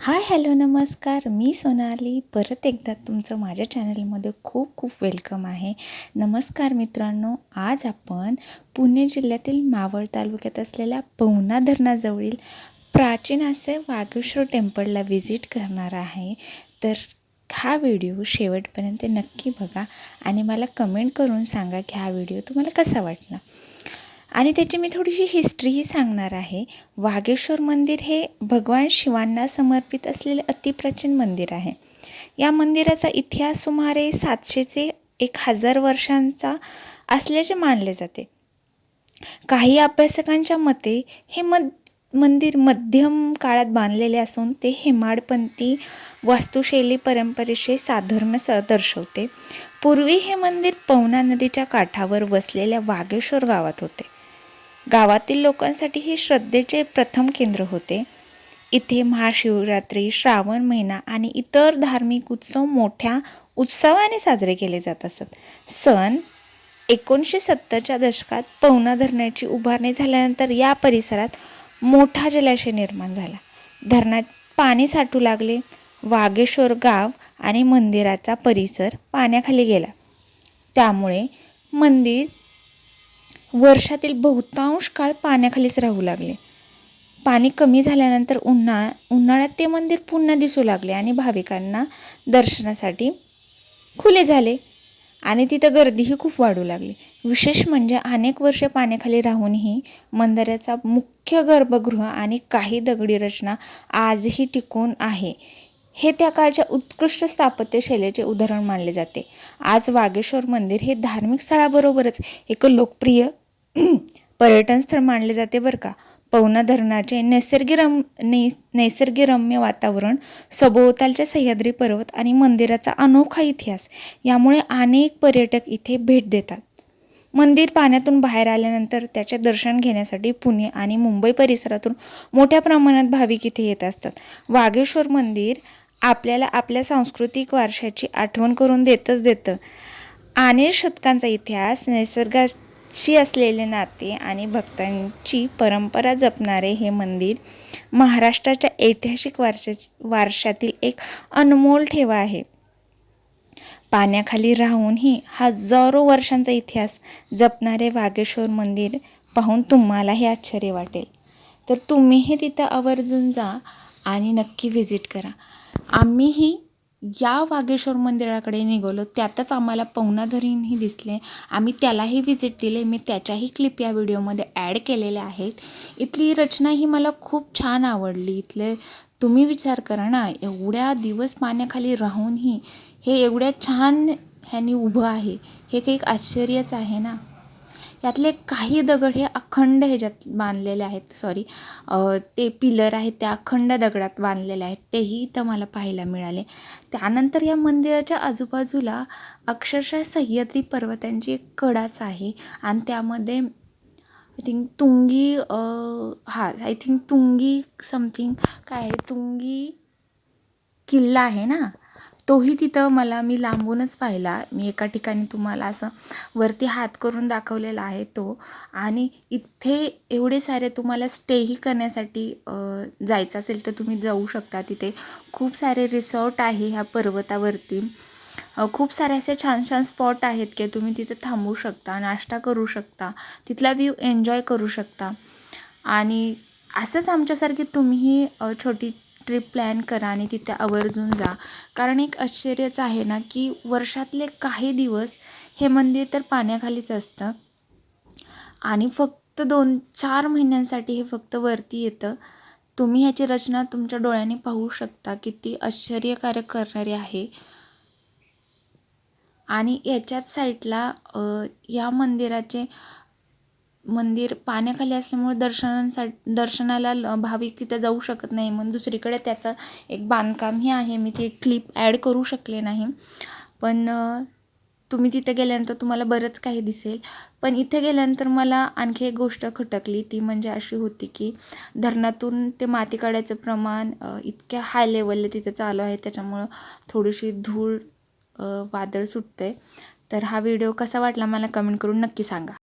Hi hello नमस्कार, मी सोनाली परत एकदा तुमचं माझ्या चॅनलमध्ये खूप खूप वेलकम आहे. नमस्कार मित्रांनो, आज आपण पुणे जिल्ह्यातील मावळ तालुक्यात असलेल्या पवना धरणाजवळील प्राचीन असे वागेश्वर टेम्पलला व्हिजिट करणार आहे. तर हा व्हिडिओ शेवटपर्यंत नक्की बघा आणि मला कमेंट करून सांगा की हा व्हिडिओ तुम्हाला कसा वाटला. आणि त्याची मी थोडीशी हिस्ट्रीही सांगणार आहे. वागेश्वर मंदिर हे भगवान शिवांना समर्पित असलेले अतिप्राचीन मंदिर आहे. या मंदिराचा इतिहास सुमारे 700 ते 1000 वर्षांचा असल्याचे मानले जाते. काही अभ्यासकांच्या मते हे मंदिर मध्यम काळात बांधलेले असून ते हेमाडपंथी वास्तुशैली परंपरेचे साधर्म्य दर्शवते. पूर्वी हे मंदिर पवना नदीच्या काठावर वसलेल्या वागेश्वर गावात होते. गावातील लोकांसाठी हे श्रद्धेचे प्रथम केंद्र होते. इथे महाशिवरात्री, श्रावण महिना आणि इतर धार्मिक उत्सव मोठ्या उत्सवाने साजरे केले जात असत. सन 1970च्या दशकात पवना धरणाची उभारणी झाल्यानंतर या परिसरात मोठा जलाशय निर्माण झाला. धरणात पाणी साठू लागले. वागेश्वर गाव आणि मंदिराचा परिसर पाण्याखाली गेला. त्यामुळे मंदिर वर्षातील बहुतांश काळ पाण्याखालीच राहू लागले. पाणी कमी झाल्यानंतर उन्हाळ्यात ते मंदिर पुन्हा दिसू लागले आणि भाविकांना दर्शनासाठी खुले झाले आणि तिथं गर्दीही खूप वाढू लागली. विशेष म्हणजे अनेक वर्षे पाण्याखाली राहूनही मंदिराचा मुख्य गर्भगृह आणि काही दगडी रचना आजही टिकून आहे. हे त्या काळच्या उत्कृष्ट स्थापत्यशैलीचे उदाहरण मानले जाते. आज वागेश्वर मंदिर हे धार्मिक स्थळाबरोबरच एक लोकप्रिय पर्यटन स्थळ मानले जाते बरं का. पवना धरणाचे नैसर्गिकरम्य वातावरण, सभोवतालचे सह्याद्री पर्वत आणि मंदिराचा अनोखा इतिहास यामुळे अनेक पर्यटक इथे भेट देतात. मंदिर पाण्यातून बाहेर आल्यानंतर त्याचे दर्शन घेण्यासाठी पुणे आणि मुंबई परिसरातून मोठ्या प्रमाणात भाविक इथे येत असतात. वागेश्वर मंदिर आपल्याला आपल्या सांस्कृतिक वारशाची आठवण करून देतं. अनेक शतकांचा इतिहास, निसर्गाशी असलेले नाते आणि भक्तांची परंपरा जपणारे हे मंदिर महाराष्ट्राच्या ऐतिहासिक वारशातील एक अनमोल ठेवा आहे. पाण्याखाली राहूनही हजारो वर्षांचा इतिहास जपणारे वागेश्वर मंदिर पाहून तुम्हालाही आश्चर्य वाटेल. तर तुम्हीही तिथं आवर्जून जा आणि नक्की व्हिजिट करा. आम्हीही या वागेश्वर मंदिराकडे निघालो, त्यातच आम्हाला पवना धरणही दिसले. आम्ही त्यालाही व्हिजिट दिले. मी त्याच्याही क्लिप या व्हिडिओमध्ये ॲड केलेल्या आहेत. इथली रचना ही मला खूप छान आवडली. इथले तुम्ही विचार करा ना, एवढ्या दिवस पाण्याखाली राहूनही हे एवढ्या छान ह्यानी उभं आहे. हे काही एक आश्चर्यच आहे ना. यातले काही दगड हे अखंड ह्याच्यात बांधलेले आहेत. ते पिलर आहेत त्या अखंड दगडात बांधलेले आहेत. तेही इथं मला पाहायला मिळाले. त्यानंतर या मंदिराच्या आजूबाजूला अक्षरशः सह्याद्री पर्वतांची एक कडाच आहे आणि त्यामध्ये आय थिंक तुंगी समथिंग काय आहे, तुंगी किल्ला आहे ना, तोही तिथं मी लांबूनच पाहिला. मी एका ठिकाणी तुम्हाला असं वरती हात करून दाखवलेला आहे तो. आणि इथे एवढे सारे तुम्हाला स्टेही करण्यासाठी जायचं असेल तर तुम्ही जाऊ शकता. तिथे खूप सारे रिसॉर्ट आहे ह्या पर्वतावरती. खूप सारे असे छान छान स्पॉट आहेत की तुम्ही तिथे थांबू शकता, नाश्ता करू शकता, तिथला व्ह्यू एन्जॉय करू शकता. आणि असंच आमच्यासारखी तुम्हीही छोटी ट्रिप प्लॅन करा आणि तिथे आवर्जून जा. कारण एक आश्चर्यच आहे ना की वर्षातले काही दिवस हे मंदिर तर पाण्याखालीच असतं आणि फक्त 2-4 महिन्यांसाठी हे फक्त वरती येतं. तुम्ही ह्याची रचना तुमच्या डोळ्यांनी पाहू शकता, किती आश्चर्यकारक करणारी आहे. आणि याच्याच साईडला या मंदिर पाण्याखाली असल्यामुळे दर्शनाला भाविक तिथे जाऊ शकत नाही. म्हणून दुसरीकडे त्याचं एक बांधकामही आहे. मी ती क्लिप ॲड करू शकले नाही, पण तुम्ही तिथे गेल्यानंतर तुम्हाला बरंच काही दिसेल. पण इथे गेल्यानंतर मला आणखी एक गोष्ट खटकली, ती म्हणजे अशी होती की धरणातून ते माती काढायचं प्रमाण इतक्या हाय लेवलला तिथे चालू आहे, त्याच्यामुळं थोडीशी धूळ वादळ सुटते. तर हा व्हिडिओ कसा वाटला मला कमेंट करून नक्की सांगा.